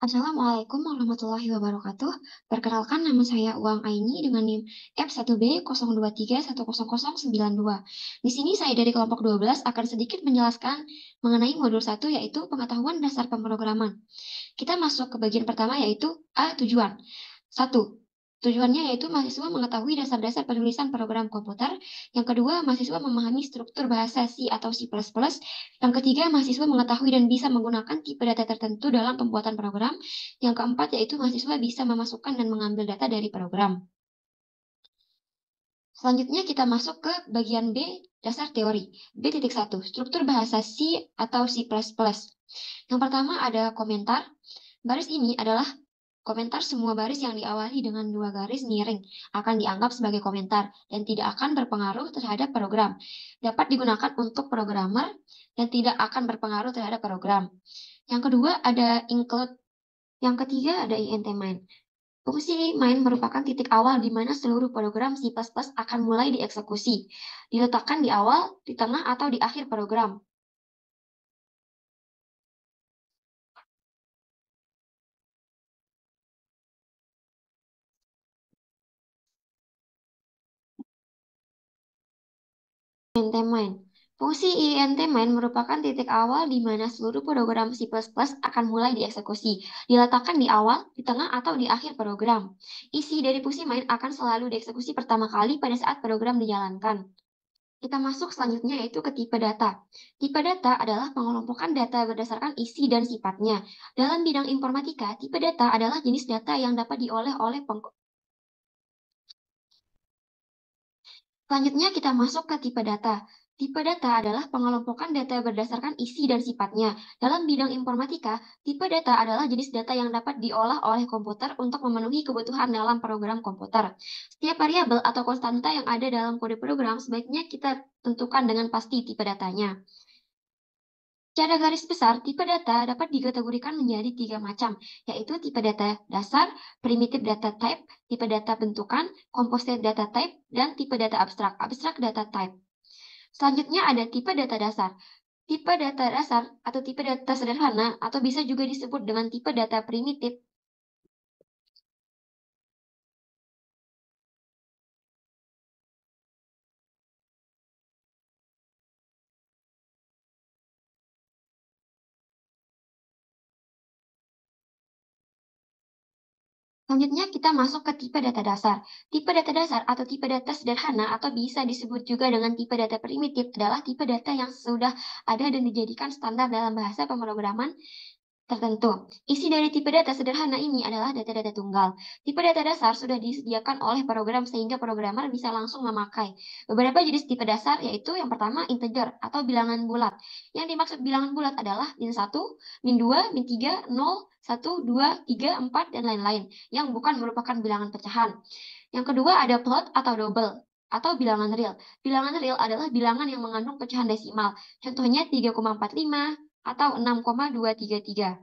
Assalamualaikum warahmatullahi wabarakatuh. Perkenalkan nama saya Uang Aini dengan NIM F1B023100092. Di sini saya dari kelompok 12 akan sedikit menjelaskan mengenai modul 1 yaitu pengetahuan dasar pemrograman. Kita masuk ke bagian pertama yaitu A. Tujuan. 1. Tujuannya yaitu mahasiswa mengetahui dasar-dasar penulisan program komputer. Yang kedua, mahasiswa memahami struktur bahasa C atau C++. Yang ketiga, mahasiswa mengetahui dan bisa menggunakan tipe data tertentu dalam pembuatan program. Yang keempat, yaitu mahasiswa bisa memasukkan dan mengambil data dari program. Selanjutnya kita masuk ke bagian B, dasar teori. B.1, struktur bahasa C atau C++. Yang pertama ada komentar. Baris ini adalah komentar. Semua baris yang diawali dengan dua garis miring akan dianggap sebagai komentar dan tidak akan berpengaruh terhadap program. Dapat digunakan untuk programmer dan tidak akan berpengaruh terhadap program. Yang kedua ada include. Yang ketiga ada int main. Fungsi main merupakan titik awal di mana seluruh program C++ akan mulai dieksekusi. Diletakkan di awal, di tengah, atau di akhir program. Int main. Fungsi int main merupakan titik awal di mana seluruh program C++ akan mulai dieksekusi. Diletakkan di awal, di tengah, atau di akhir program. Isi dari fungsi main akan selalu dieksekusi pertama kali pada saat program dijalankan. Kita masuk selanjutnya yaitu ke tipe data. Tipe data adalah pengelompokan data berdasarkan isi dan sifatnya. Dalam bidang informatika, tipe data adalah jenis data yang dapat diolah oleh Selanjutnya kita masuk ke tipe data. Tipe data adalah pengelompokan data berdasarkan isi dan sifatnya. Dalam bidang informatika, tipe data adalah jenis data yang dapat diolah oleh komputer untuk memenuhi kebutuhan dalam program komputer. Setiap variabel atau konstanta yang ada dalam kode program sebaiknya kita tentukan dengan pasti tipe datanya. Secara garis besar, tipe data dapat dikategorikan menjadi tiga macam, yaitu tipe data dasar, primitive data type, tipe data bentukan, composite data type, dan tipe data abstrak, abstract data type. Selanjutnya ada tipe data dasar. Tipe data dasar atau tipe data sederhana atau bisa juga disebut dengan tipe data primitif. Selanjutnya kita masuk ke tipe data dasar. Tipe data dasar atau tipe data sederhana atau bisa disebut juga dengan tipe data primitif adalah tipe data yang sudah ada dan dijadikan standar dalam bahasa pemrograman tertentu. Isi dari tipe data sederhana ini adalah data-data tunggal. Tipe data dasar sudah disediakan oleh program sehingga programmer bisa langsung memakai. Beberapa jenis tipe dasar yaitu yang pertama integer atau bilangan bulat. Yang dimaksud bilangan bulat adalah min 1, min 2, min 3, 0, 1, 2, 3, 4, dan lain-lain yang bukan merupakan bilangan pecahan. Yang kedua ada float atau double atau bilangan real. Bilangan real adalah bilangan yang mengandung pecahan desimal. Contohnya 3,45 atau 6,233.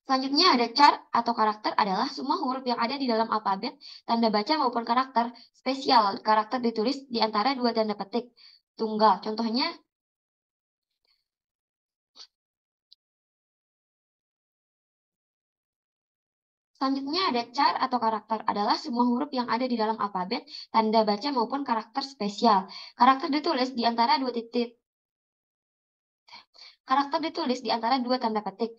Selanjutnya ada char atau karakter adalah semua huruf yang ada di dalam alfabet, tanda baca maupun karakter spesial. Karakter ditulis di antara dua tanda petik tunggal. Contohnya Selanjutnya ada char atau karakter adalah semua huruf yang ada di dalam alfabet, tanda baca maupun karakter spesial. Karakter ditulis di antara dua titik. Karakter ditulis di antara dua tanda petik.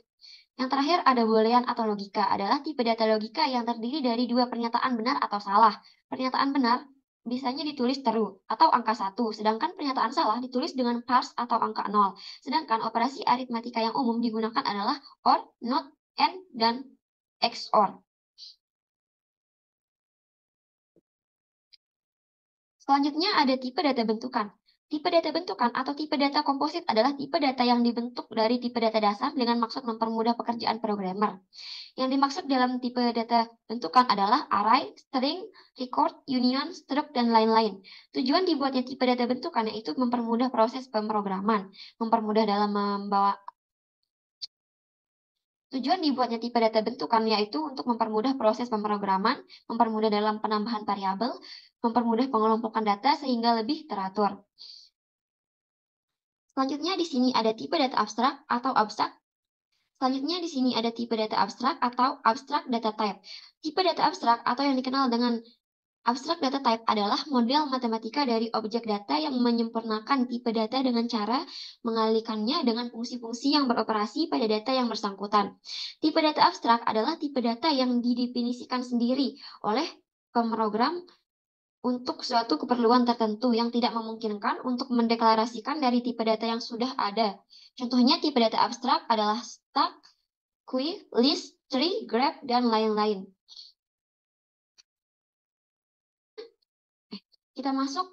Yang terakhir ada boolean atau logika adalah tipe data logika yang terdiri dari dua pernyataan benar atau salah. Pernyataan benar biasanya ditulis true atau angka 1, sedangkan pernyataan salah ditulis dengan parse atau angka 0. Sedangkan operasi aritmatika yang umum digunakan adalah or, not, and, dan XOR. Selanjutnya ada tipe data bentukan. Tipe data bentukan atau tipe data komposit adalah tipe data yang dibentuk dari tipe data dasar dengan maksud mempermudah pekerjaan programmer. Yang dimaksud dalam tipe data bentukan adalah array, string, record, union, struct, dan lain-lain. Tujuan dibuatnya tipe data bentukan yaitu mempermudah proses pemrograman, mempermudah dalam membawa Tujuan dibuatnya tipe data bentukan yaitu untuk mempermudah proses pemrograman, mempermudah dalam penambahan variabel, mempermudah pengelompokan data sehingga lebih teratur. Selanjutnya di sini ada tipe data abstrak atau abstrak. Selanjutnya di sini ada tipe data abstrak atau abstrak data type. Tipe data abstrak atau yang dikenal dengan abstrak data type adalah model matematika dari objek data yang menyempurnakan tipe data dengan cara mengalihkannya dengan fungsi-fungsi yang beroperasi pada data yang bersangkutan. Tipe data abstrak adalah tipe data yang didefinisikan sendiri oleh pemrogram untuk suatu keperluan tertentu yang tidak memungkinkan untuk mendeklarasikan dari tipe data yang sudah ada. Contohnya tipe data abstrak adalah stack, queue, list, tree, graph, dan lain-lain. Kita masuk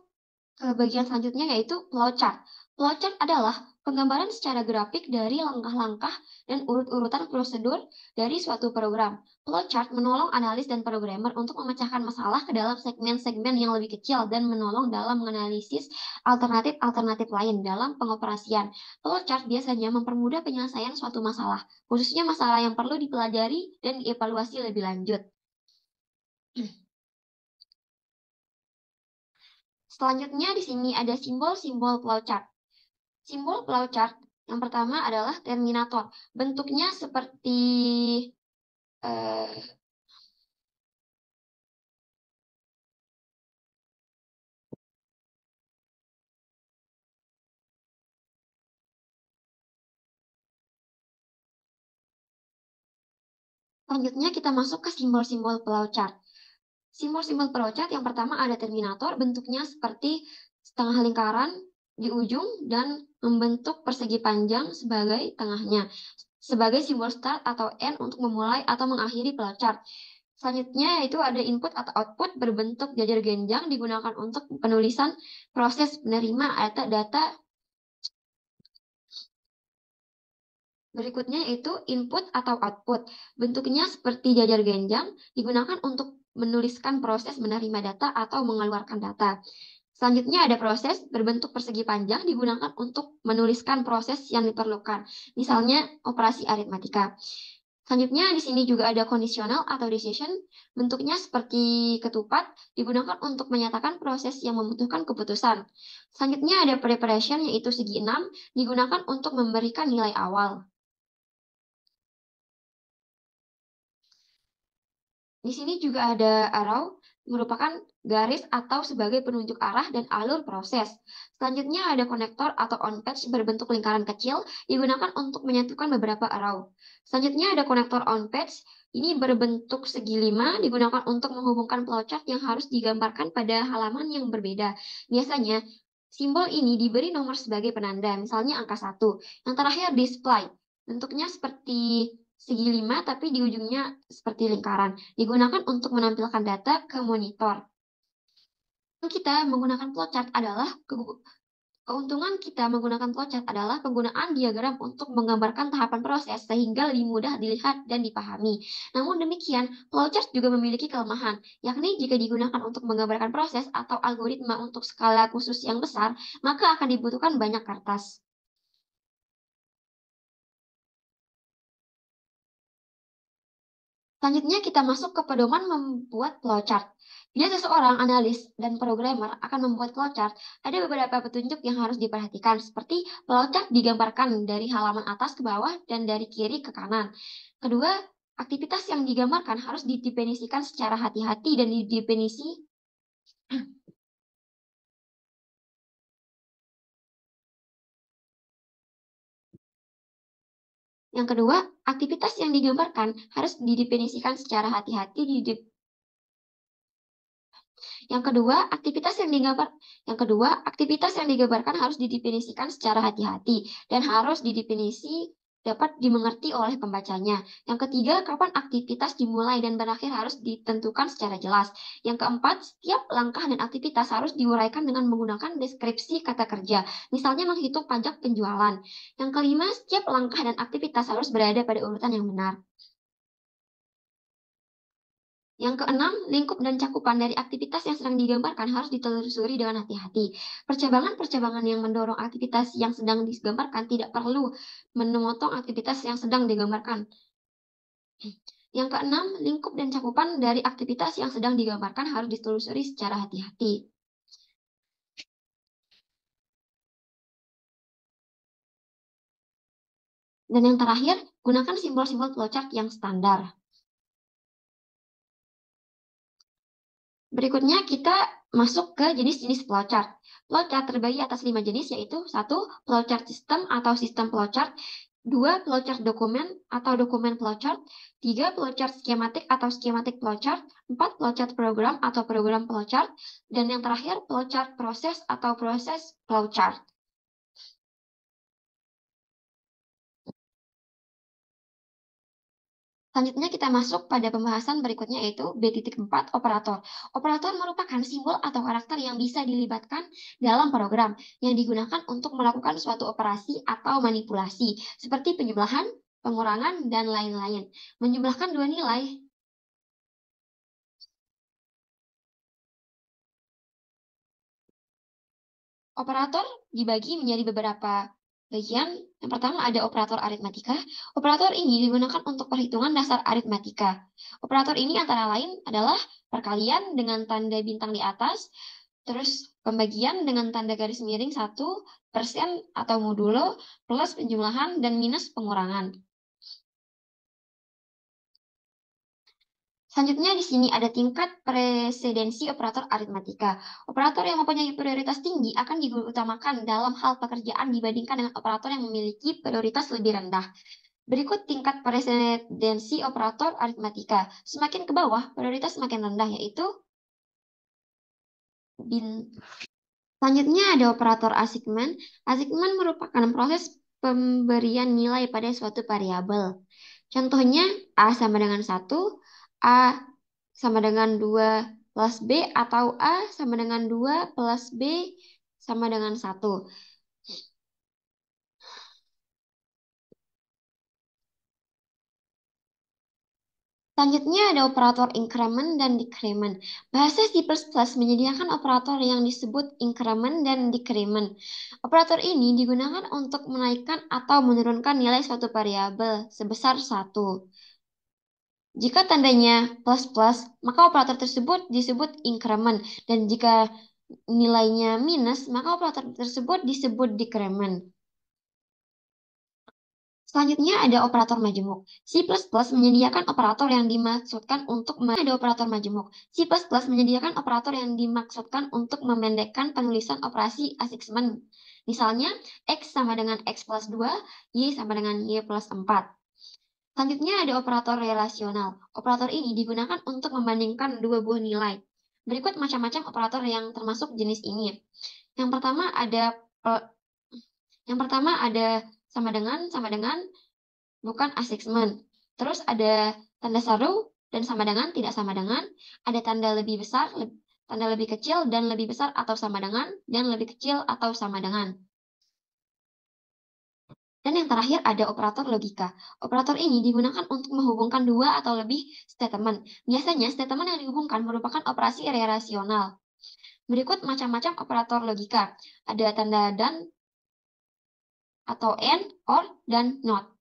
ke bagian selanjutnya yaitu flowchart. Flowchart adalah penggambaran secara grafik dari langkah-langkah dan urut-urutan prosedur dari suatu program. Flowchart menolong analis dan programmer untuk memecahkan masalah ke dalam segmen-segmen yang lebih kecil dan menolong dalam menganalisis alternatif-alternatif lain dalam pengoperasian. Flowchart biasanya mempermudah penyelesaian suatu masalah, khususnya masalah yang perlu dipelajari dan dievaluasi lebih lanjut. Selanjutnya di sini ada simbol-simbol flowchart. Simbol flowchart yang pertama adalah terminator. Bentuknya seperti eh, selanjutnya kita masuk ke simbol-simbol flowchart. Simbol-simbol flowchart yang pertama ada terminator, bentuknya seperti setengah lingkaran di ujung dan membentuk persegi panjang sebagai tengahnya. Sebagai simbol start atau end untuk memulai atau mengakhiri flowchart. Selanjutnya yaitu ada input atau output berbentuk jajar genjang digunakan untuk penulisan proses menerima data. Berikutnya yaitu input atau output. Bentuknya seperti jajar genjang digunakan untuk menuliskan proses menerima data atau mengeluarkan data. Selanjutnya ada proses berbentuk persegi panjang digunakan untuk menuliskan proses yang diperlukan. Misalnya operasi aritmatika. Selanjutnya di sini juga ada conditional atau decision, bentuknya seperti ketupat, digunakan untuk menyatakan proses yang membutuhkan keputusan. Selanjutnya ada preparation, yaitu segi 6, digunakan untuk memberikan nilai awal. Di sini juga ada arrow, merupakan garis atau sebagai penunjuk arah dan alur proses. Selanjutnya ada konektor atau on-patch berbentuk lingkaran kecil, digunakan untuk menyatukan beberapa arrow. Selanjutnya ada konektor on-patch, ini berbentuk segi 5, digunakan untuk menghubungkan flowchart yang harus digambarkan pada halaman yang berbeda. Biasanya, simbol ini diberi nomor sebagai penanda, misalnya angka 1. Yang terakhir, display. Bentuknya seperti segi 5, tapi di ujungnya seperti lingkaran. Digunakan untuk menampilkan data ke monitor. Kita menggunakan flowchart adalah Keuntungan kita menggunakan flowchart adalah penggunaan diagram untuk menggambarkan tahapan proses sehingga lebih mudah dilihat dan dipahami. Namun demikian, flowchart juga memiliki kelemahan, yakni jika digunakan untuk menggambarkan proses atau algoritma untuk skala khusus yang besar, maka akan dibutuhkan banyak kertas. Selanjutnya kita masuk ke pedoman membuat flowchart. Bila seseorang analis dan programmer akan membuat flowchart, ada beberapa petunjuk yang harus diperhatikan, seperti flowchart digambarkan dari halaman atas ke bawah dan dari kiri ke kanan. Kedua, aktivitas yang digambarkan harus didefinisikan secara hati-hati dan didefinisi. Yang kedua, aktivitas yang digambarkan harus didefinisikan secara hati-hati yang kedua, aktivitas yang digambarkan harus didefinisikan secara hati-hati dan harus didefinisi dapat dimengerti oleh pembacanya. Yang ketiga, kapan aktivitas dimulai dan berakhir harus ditentukan secara jelas. Yang keempat, setiap langkah dan aktivitas harus diuraikan dengan menggunakan deskripsi kata kerja, misalnya menghitung pajak penjualan. Yang kelima, setiap langkah dan aktivitas harus berada pada urutan yang benar. Yang keenam, lingkup dan cakupan dari aktivitas yang sedang digambarkan harus ditelusuri dengan hati-hati. Percabangan-percabangan yang mendorong aktivitas yang sedang digambarkan tidak perlu memotong aktivitas yang sedang digambarkan. Yang keenam, lingkup dan cakupan dari aktivitas yang sedang digambarkan harus ditelusuri secara hati-hati. Dan yang terakhir, gunakan simbol-simbol flowchart yang standar. Berikutnya kita masuk ke jenis-jenis flowchart. Flowchart terbagi atas 5 jenis, yaitu 1. Flowchart system atau sistem flowchart, 2. Flowchart dokumen atau dokumen flowchart, 3. Flowchart skematik atau skematik flowchart, 4. Flowchart program atau program flowchart, dan yang terakhir flowchart proses atau proses flowchart. Selanjutnya kita masuk pada pembahasan berikutnya, yaitu B.4 operator. Operator merupakan simbol atau karakter yang bisa dilibatkan dalam program yang digunakan untuk melakukan suatu operasi atau manipulasi seperti penjumlahan, pengurangan, dan lain-lain. Menjumlahkan dua nilai. Operator dibagi menjadi beberapa bagian. Yang pertama ada operator aritmatika. Operator ini digunakan untuk perhitungan dasar aritmatika. Operator ini antara lain adalah perkalian dengan tanda bintang di atas, terus pembagian dengan tanda garis miring 1, persen atau modulo, plus penjumlahan, dan minus pengurangan. Selanjutnya di sini ada tingkat presidensi operator aritmatika. Operator yang mempunyai prioritas tinggi akan diutamakan dalam hal pekerjaan dibandingkan dengan operator yang memiliki prioritas lebih rendah. Berikut tingkat presidensi operator aritmatika. Semakin ke bawah, prioritas semakin rendah, yaitu Selanjutnya ada operator assignment. Assignment merupakan proses pemberian nilai pada suatu variabel. Contohnya A sama dengan 1, A sama dengan 2 plus B, atau A sama dengan 2 plus B sama dengan 1. Selanjutnya ada operator increment dan decrement. Bahasa C++ menyediakan operator yang disebut increment dan decrement. Operator ini digunakan untuk menaikkan atau menurunkan nilai suatu variabel sebesar 1. Jika tandanya plus, maka operator tersebut disebut increment, dan jika nilainya minus, maka operator tersebut disebut decrement. Selanjutnya ada operator majemuk. C++ menyediakan operator yang dimaksudkan untuk memendekkan penulisan operasi assignment. Misalnya, X sama dengan X plus 2, Y sama dengan Y plus 4. Selanjutnya ada operator relasional. Operator ini digunakan untuk membandingkan dua buah nilai. Berikut macam-macam operator yang termasuk jenis ini. Yang pertama ada sama dengan, bukan assignment. Terus ada tanda seru dan sama dengan, tidak sama dengan. Ada tanda lebih besar, tanda lebih kecil, dan lebih besar atau sama dengan, dan lebih kecil atau sama dengan. Dan yang terakhir ada operator logika. Operator ini digunakan untuk menghubungkan dua atau lebih statement. Biasanya statement yang dihubungkan merupakan operasi relasional. Berikut macam-macam operator logika. Ada tanda dan atau and, or, dan not.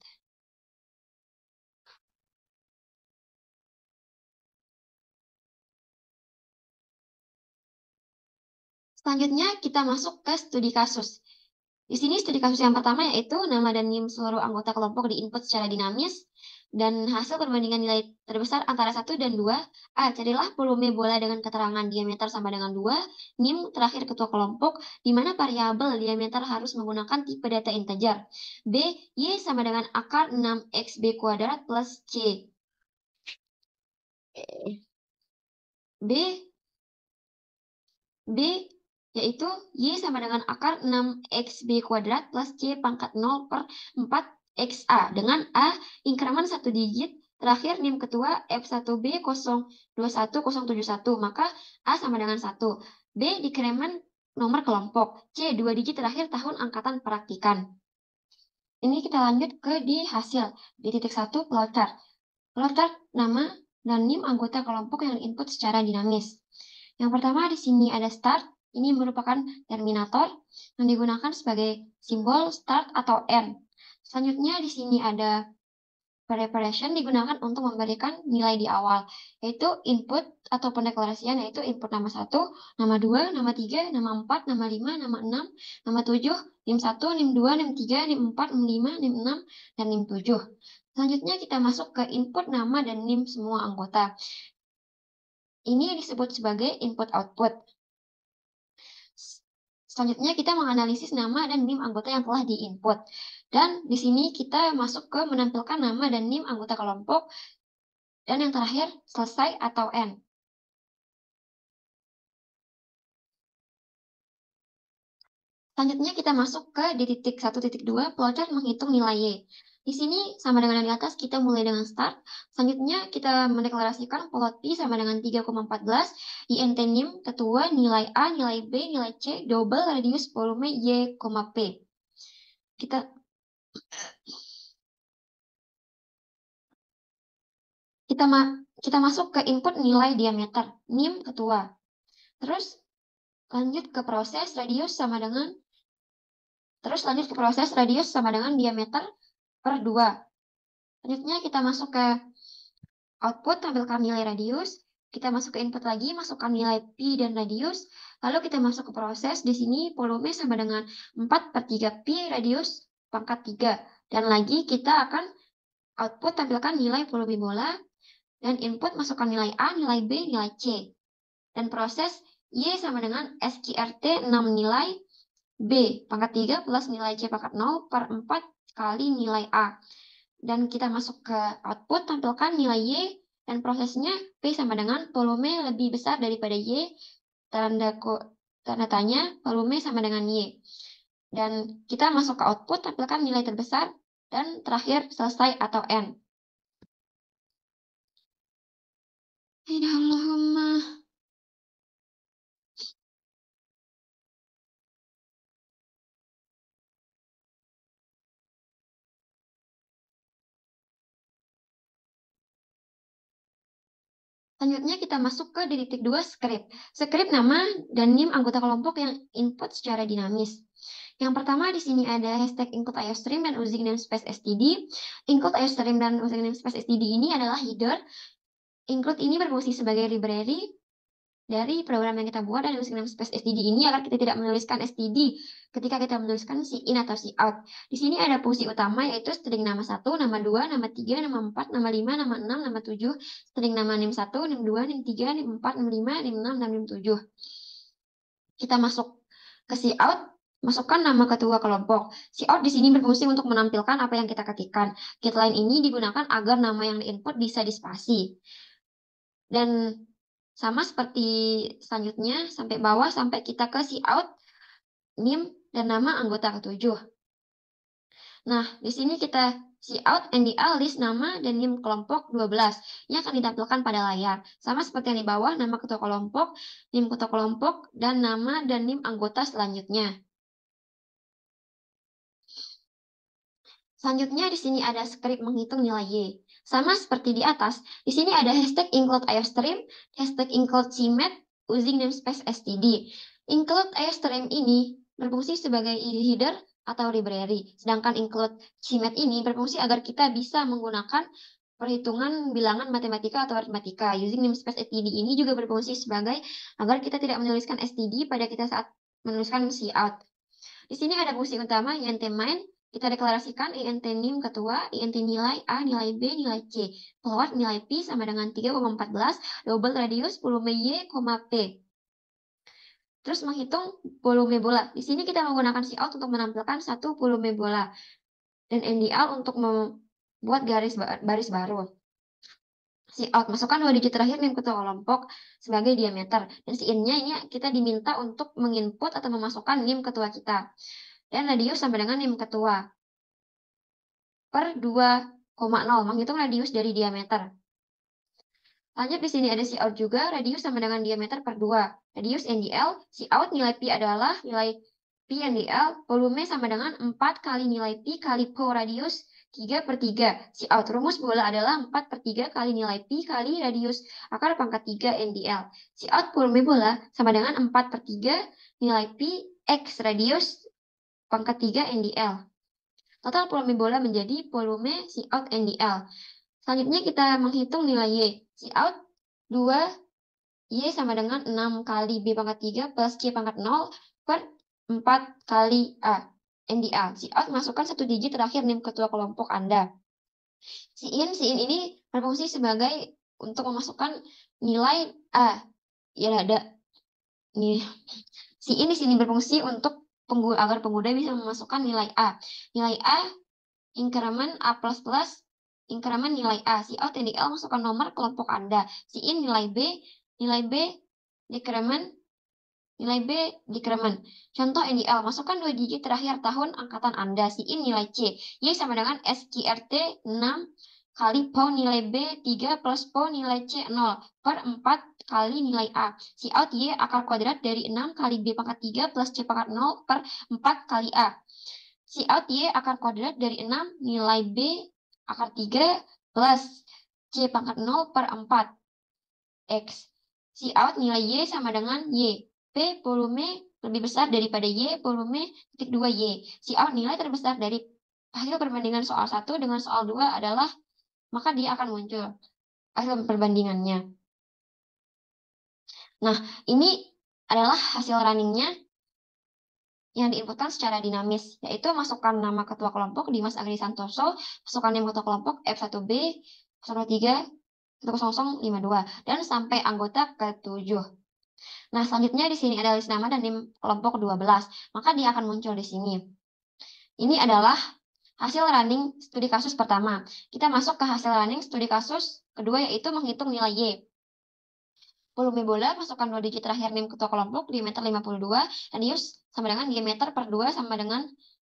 Selanjutnya kita masuk ke studi kasus. Di sini studi kasus yang pertama yaitu nama dan NIM seluruh anggota kelompok diinput secara dinamis, dan hasil perbandingan nilai terbesar antara 1 dan 2. A. Carilah volume bola dengan keterangan diameter sama dengan 2. NIM terakhir ketua kelompok, di mana variabel diameter harus menggunakan tipe data integer. B. Y sama dengan akar 6xb kuadrat plus C. B yaitu Y sama dengan akar 6xb kuadrat plus C pangkat 0 per 4xa, dengan A increment 1 digit, terakhir NIM ketua F1B 021071, maka A sama dengan 1. B decrement nomor kelompok, C 2 digit terakhir tahun angkatan praktikan. Ini kita lanjut ke di hasil B.1 flowchart. Flowchart nama dan NIM anggota kelompok yang input secara dinamis. Yang pertama di sini ada start. Ini merupakan terminator yang digunakan sebagai simbol start atau end. Selanjutnya di sini ada Preparation digunakan untuk memberikan nilai di awal, yaitu input atau pendeklarasian, yaitu input nama 1, nama 2, nama 3, nama 4, nama 5, nama 6, nama 7, NIM 1, NIM 2, NIM 3, NIM 4, NIM 5, NIM 6, dan NIM 7. Selanjutnya kita masuk ke input nama dan NIM semua anggota. Ini disebut sebagai input-output. Selanjutnya kita menganalisis nama dan NIM anggota yang telah diinput. Dan di sini kita masuk ke menampilkan nama dan NIM anggota kelompok. Dan yang terakhir, selesai atau end. Selanjutnya kita masuk ke di titik 1.2, flowchart menghitung nilai Y. Di sini sama dengan yang di atas, kita mulai dengan start. Selanjutnya kita mendeklarasikan plot P sama dengan 3,14, INT NIM, ketua, nilai A, nilai B, nilai C, double, radius, volume, Y, P. Kita masuk ke input nilai diameter, NIM ketua. Terus lanjut ke proses radius sama dengan diameter per 2. Selanjutnya kita masuk ke output, tampilkan nilai radius. Kita masuk ke input lagi, masukkan nilai Pi dan radius. Lalu kita masuk ke proses. Di sini volume sama dengan 4/3 Pi radius pangkat 3. Dan lagi kita akan output, tampilkan nilai volume bola. Dan input masukkan nilai A, nilai B, nilai C. Dan proses Y sama dengan SQRT 6 nilai B pangkat 3 plus nilai C pangkat 0 per 4 kali nilai A. Dan kita masuk ke output, tampilkan nilai Y, dan prosesnya P sama dengan volume lebih besar daripada Y, tanda tanya, volume sama dengan Y. Dan kita masuk ke output, tampilkan nilai terbesar, dan terakhir selesai atau end. Allahumma. Selanjutnya kita masuk ke di titik 2, script. Script nama dan NIM anggota kelompok yang input secara dinamis. Yang pertama di sini ada hashtag include iostream dan using namespace std. Include iostream dan using namespace std ini adalah header. Include ini berfungsi sebagai library dari program yang kita buat, dan using namespace std ini agar kita tidak menuliskan std ketika kita menuliskan si in atau si out. Di sini ada fungsi utama yaitu string nama 1, nama 2, nama 3, nama 4, nama 5, nama 6, nama 7, string nama NIM 1, NIM 2, NIM 3, NIM 4, NIM 5, NIM 6, dan NIM 7. Kita masuk ke si out, masukkan nama ketua kelompok. Si out di sini berfungsi untuk menampilkan apa yang kita ketikkan. Getline ini digunakan agar nama yang diinput bisa dispasi. Dan sama seperti selanjutnya, sampai bawah, sampai kita ke si out, NIM, dan nama anggota ketujuh. Nah, di sini kita si out NDL list nama dan NIM kelompok 12 yang akan ditampilkan pada layar. Sama seperti yang di bawah, nama ketua kelompok, NIM ketua kelompok, dan nama dan NIM anggota selanjutnya. Selanjutnya di sini ada script menghitung nilai Y. Sama seperti di atas, di sini ada hashtag include iostream, hashtag include cmet, using namespace std. Include iostream ini berfungsi sebagai header atau library, sedangkan include cmet ini berfungsi agar kita bisa menggunakan perhitungan bilangan matematika atau aritmatika. Using namespace std ini juga berfungsi sebagai agar kita tidak menuliskan std pada kita saat menuliskan cout. Di sini ada fungsi utama int main. Kita deklarasikan INT NIM ketua, INT nilai A, nilai B, nilai C. Float nilai P sama dengan 3,14, double radius, volume Y, P. Terus menghitung volume bola. Di sini kita menggunakan cout untuk menampilkan satu volume bola. Dan NDL untuk membuat baris baru. Cout, masukkan 2 digit terakhir NIM ketua kelompok sebagai diameter. Dan si in-nya ini kita diminta untuk menginput atau memasukkan NIM ketua kita. Dan radius sama dengan NIM ketua per 2,0, menghitung radius dari diameter. Lanjut di sini ada cout juga, radius sama dengan diameter per 2. Radius NDL, cout nilai Pi adalah nilai Pi NDL, volume sama dengan 4 kali nilai Pi kali po radius 3/3. Cout, rumus bola adalah 4/3 kali nilai Pi kali radius akar pangkat 3 NDL. Cout volume bola sama dengan 4/3 nilai Pi X radius pangkat 3 NDL. Total volume bola menjadi volume Cout NDL. Selanjutnya kita menghitung nilai Y. Cout 2 Y sama dengan 6 kali B pangkat 3 plus C pangkat 0 per 4 kali A. NDA. Cout masukkan satu digit terakhir NIM ketua kelompok Anda. Sin ini berfungsi sebagai untuk memasukkan nilai A. Ya ada nih. Sin di sini berfungsi untuk agar pengguna bisa memasukkan nilai A. Nilai A increment A++, increment nilai A. Cout NDL masukkan nomor kelompok Anda. Sin nilai B decrement, nilai B decrement. Contoh NDL, masukkan 2 digit terakhir tahun angkatan Anda. Sin nilai C. Y sama dengan SQRT 6 kali PO nilai B 3 plus PO nilai C 0 per 4 kali nilai A. Cout Y akar kuadrat dari 6 kali B pangkat 3 plus C pangkat 0 per 4 kali A. Cout Y akar kuadrat dari 6 nilai B akar 3 plus C pangkat 0 per 4 X. Cout nilai Y sama dengan Y. P volume lebih besar daripada Y, volume titik 2 Y. Cout nilai terbesar dari hasil perbandingan soal 1 dengan soal 2 adalah, maka dia akan muncul hasil perbandingannya. Nah, ini adalah hasil runningnya yang diinputkan secara dinamis, yaitu masukkan nama ketua kelompok Dimas Agri Santoso, masukkan nama ketua kelompok F1B 03 10052 dan sampai anggota ke-7. Nah, selanjutnya di sini ada list nama dan NIM kelompok 12, maka dia akan muncul di sini. Ini adalah hasil running studi kasus pertama. Kita masuk ke hasil running studi kasus kedua, yaitu menghitung nilai Y. Volume bola, masukkan 2 digit terakhir NIM ketua kelompok, diameter 52, radius sama dengan diameter per 2 sama dengan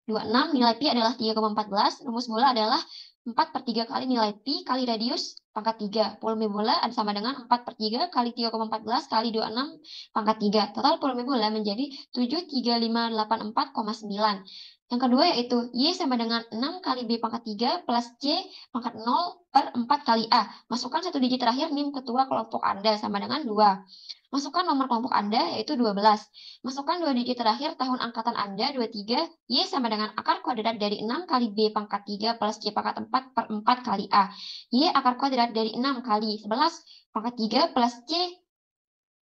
26, nilai pi adalah 3,14, rumus bola adalah 4/3 kali nilai pi kali radius pangkat 3. Volume bola sama dengan 4/3 kali 3,14 kali 26 pangkat 3. Total volume bola menjadi 73584,9. Yang kedua yaitu Y sama dengan 6 kali B pangkat 3 plus C pangkat 0 per 4 kali A. Masukkan satu digit terakhir NIM ketua kelompok Anda sama dengan 2. Masukkan nomor kelompok Anda yaitu 12. Masukkan 2 digit terakhir tahun angkatan Anda 23. Y sama dengan akar kuadrat dari 6 kali B pangkat 3 plus C pangkat 4 per 4 kali A. Y akar kuadrat dari 6 kali 11 pangkat 3 plus C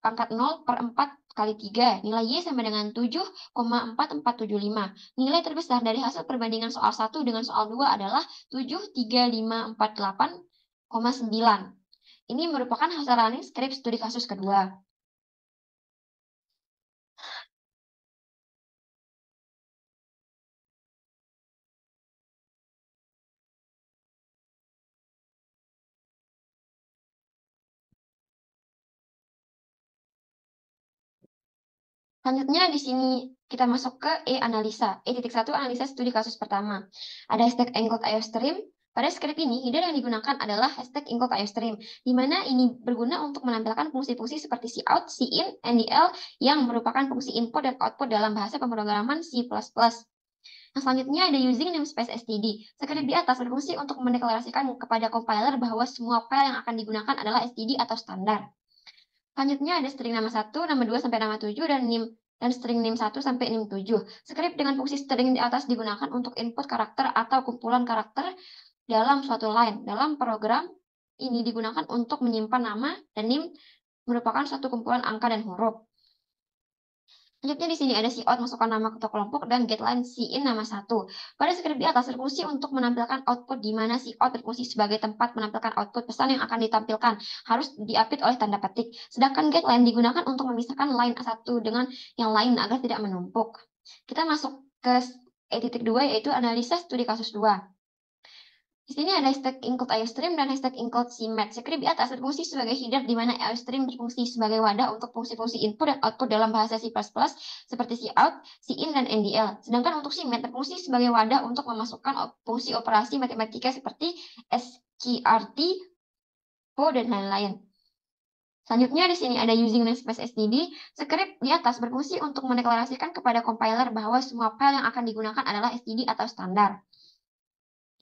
pangkat 0 per 4 kali 3. Nilai Y sama dengan 7,4475. Nilai terbesar dari hasil perbandingan soal 1 dengan soal 2 adalah 73548,9. Ini merupakan hasil running script studi kasus kedua. Selanjutnya di sini kita masuk ke analisa. E.1 analisa studi kasus pertama. Ada hashtag encode IOStream. Pada script ini, header yang digunakan adalah hashtag encode IOStream, di mana ini berguna untuk menampilkan fungsi-fungsi seperti cout, cin, ndl yang merupakan fungsi input dan output dalam bahasa pemrograman C++. Nah, selanjutnya ada using namespace std. Script di atas berfungsi untuk mendeklarasikan kepada compiler bahwa semua file yang akan digunakan adalah std atau standar. Selanjutnya ada string nama 1, nama 2 sampai nama 7 dan NIM dan string NIM 1 sampai NIM 7. Script dengan fungsi string di atas digunakan untuk input karakter atau kumpulan karakter dalam suatu line. Dalam program ini digunakan untuk menyimpan nama dan NIM merupakan suatu kumpulan angka dan huruf. Selanjutnya di sini ada cout, masukkan nama ketua kelompok dan getLine cin nama 1. Pada script di atas berfungsi untuk menampilkan output, di mana cout berfungsi sebagai tempat menampilkan output pesan yang akan ditampilkan, harus diapit oleh tanda petik. Sedangkan getLine digunakan untuk memisahkan line satu dengan yang lain agar tidak menumpuk. Kita masuk ke E.2 yaitu analisa studi kasus 2. Di sini ada hashtag include IOStream dan hashtag include CMAT. Script di atas berfungsi sebagai header, di mana IOStream berfungsi sebagai wadah untuk fungsi-fungsi input dan output dalam bahasa C++ seperti cout, cin, dan ndl. Sedangkan untuk CMAT berfungsi sebagai wadah untuk memasukkan fungsi operasi matematika seperti sqrt, po, dan lain-lain. Selanjutnya di sini ada using namespace std. Script di atas berfungsi untuk mendeklarasikan kepada compiler bahwa semua file yang akan digunakan adalah std atau standar.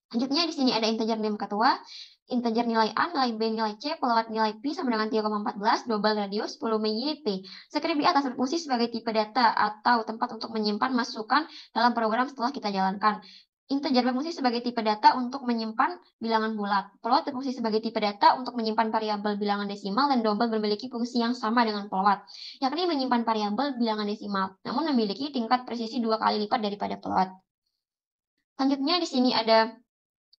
Selanjutnya di sini ada integer NIM ketua, integer nilai A, nilai B, nilai C, pelewat nilai Pi sama dengan 3,14, double radius, volume YP. Script di atas berfungsi sebagai tipe data atau tempat untuk menyimpan masukan dalam program setelah kita jalankan. Integer berfungsi sebagai tipe data untuk menyimpan bilangan bulat. Float berfungsi sebagai tipe data untuk menyimpan variabel bilangan desimal, dan double memiliki fungsi yang sama dengan float, yakni menyimpan variabel bilangan desimal, namun memiliki tingkat presisi 2 kali lipat daripada float. Selanjutnya di sini ada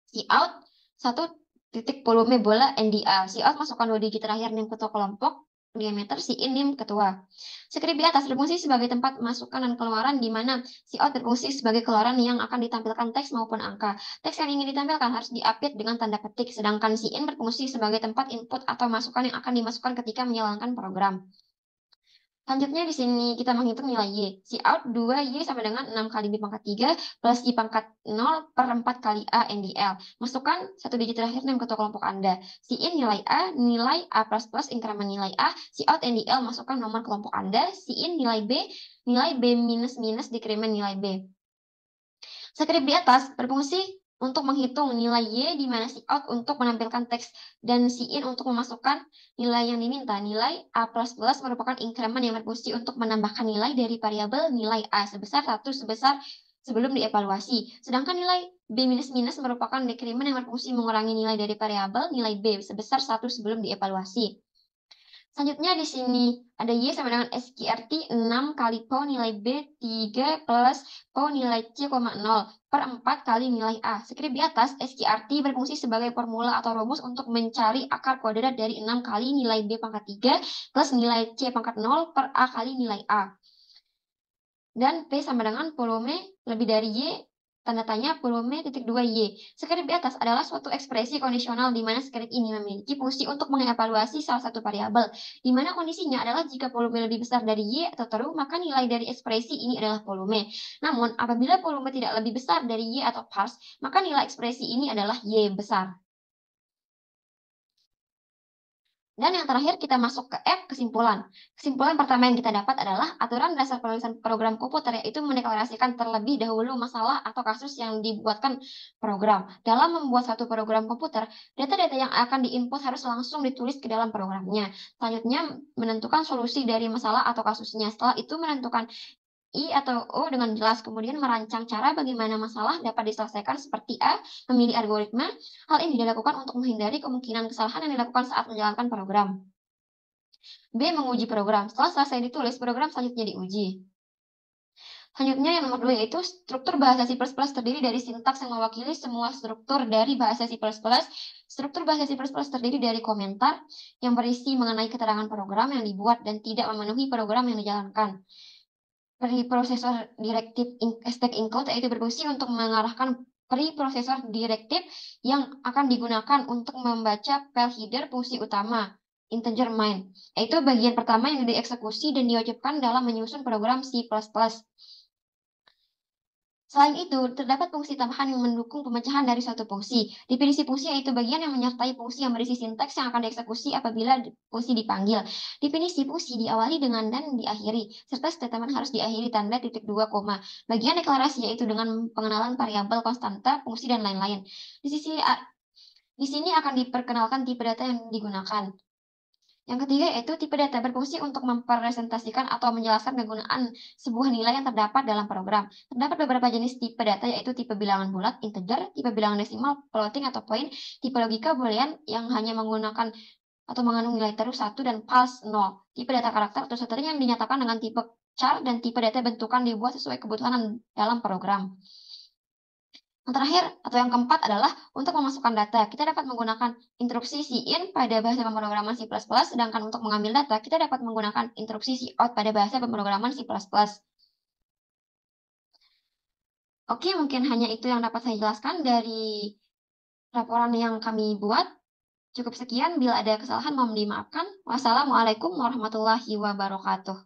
cout, satu titik volume bola NDA. Cout masukkan 2 digit terakhir NIM ketua kelompok, diameter, in NIM ketua. Skrip di atas berfungsi sebagai tempat masukan dan keluaran, di mana cout berfungsi sebagai keluaran yang akan ditampilkan teks maupun angka. Teks yang ingin ditampilkan harus diupdate dengan tanda petik, sedangkan in berfungsi sebagai tempat input atau masukan yang akan dimasukkan ketika menjalankan program. Selanjutnya di sini kita menghitung nilai Y. Cout 2Y sama dengan 6 kali B pangkat 3 plus Y pangkat 0 per 4 kali A NDL. Masukkan 1 digit terakhir dan ketua kelompok Anda. In nilai A plus plus increment nilai A. Cout NDL masukkan nomor kelompok Anda. In nilai B minus minus decrement nilai B. Skrip di atas berfungsi untuk menghitung nilai Y, di mana cout untuk menampilkan teks dan in untuk memasukkan nilai yang diminta. Nilai A++ merupakan increment yang berfungsi untuk menambahkan nilai dari variabel nilai A sebesar 1 sebelum dievaluasi. Sedangkan nilai B- merupakan decrement yang berfungsi mengurangi nilai dari variabel nilai B sebesar 1 sebelum dievaluasi. Selanjutnya di sini ada Y sama dengan SQRT 6 kali PO nilai B 3 plus PO nilai C, 0 per 4 kali nilai A. Skrip di atas, SQRT berfungsi sebagai formula atau rumus untuk mencari akar kuadrat dari 6 kali nilai B pangkat 3 plus nilai C pangkat 0 per A kali nilai A. Dan P sama dengan volume lebih dari Y, tanda tanya volume titik 2 Y. Skrip di atas adalah suatu ekspresi kondisional di mana skrip ini memiliki fungsi untuk mengevaluasi salah satu variabel, di mana kondisinya adalah jika volume lebih besar dari Y atau true, maka nilai dari ekspresi ini adalah volume. Namun, apabila volume tidak lebih besar dari Y atau false, maka nilai ekspresi ini adalah Y besar. Dan yang terakhir kita masuk ke F, kesimpulan. Kesimpulan pertama yang kita dapat adalah aturan dasar penulisan program komputer, yaitu mendeklarasikan terlebih dahulu masalah atau kasus yang dibuatkan program. Dalam membuat satu program komputer, data-data yang akan diinput harus langsung ditulis ke dalam programnya. Selanjutnya menentukan solusi dari masalah atau kasusnya. Setelah itu menentukan I atau O dengan jelas, kemudian merancang cara bagaimana masalah dapat diselesaikan seperti A, memilih algoritma. Hal ini dilakukan untuk menghindari kemungkinan kesalahan yang dilakukan saat menjalankan program. B, menguji program. Setelah selesai ditulis, program selanjutnya diuji. Selanjutnya yang nomor 2 yaitu struktur bahasa C++ terdiri dari sintaks yang mewakili semua struktur dari bahasa C++. Struktur bahasa C++ terdiri dari komentar yang berisi mengenai keterangan program yang dibuat dan tidak memenuhi program yang dijalankan. Preprocessor directive stack include yaitu berfungsi untuk mengarahkan preprocessor directive yang akan digunakan untuk membaca file header fungsi utama integer main, yaitu bagian pertama yang dieksekusi dan diwajibkan dalam menyusun program C++. Selain itu, terdapat fungsi tambahan yang mendukung pemecahan dari suatu fungsi. Definisi fungsi yaitu bagian yang menyertai fungsi yang berisi sintaks yang akan dieksekusi apabila fungsi dipanggil. Definisi fungsi diawali dengan dan diakhiri, serta statement harus diakhiri tanda titik 2 koma. Bagian deklarasi yaitu dengan pengenalan variabel konstanta, fungsi, dan lain-lain. Di sini akan diperkenalkan tipe data yang digunakan. Yang ketiga yaitu tipe data berfungsi untuk mempresentasikan atau menjelaskan kegunaan sebuah nilai yang terdapat dalam program. Terdapat beberapa jenis tipe data yaitu tipe bilangan bulat, integer, tipe bilangan desimal, floating atau point, tipe logika boolean yang hanya menggunakan atau mengandung nilai terus 1 dan false 0. Tipe data karakter atau string yang dinyatakan dengan tipe char, dan tipe data bentukan dibuat sesuai kebutuhan dalam program. Yang terakhir atau yang keempat adalah untuk memasukkan data. Kita dapat menggunakan instruksi in pada bahasa pemrograman C++, sedangkan untuk mengambil data kita dapat menggunakan instruksi cout pada bahasa pemrograman C++. Oke, mungkin hanya itu yang dapat saya jelaskan dari laporan yang kami buat. Cukup sekian, bila ada kesalahan mohon dimaafkan. Wassalamualaikum warahmatullahi wabarakatuh.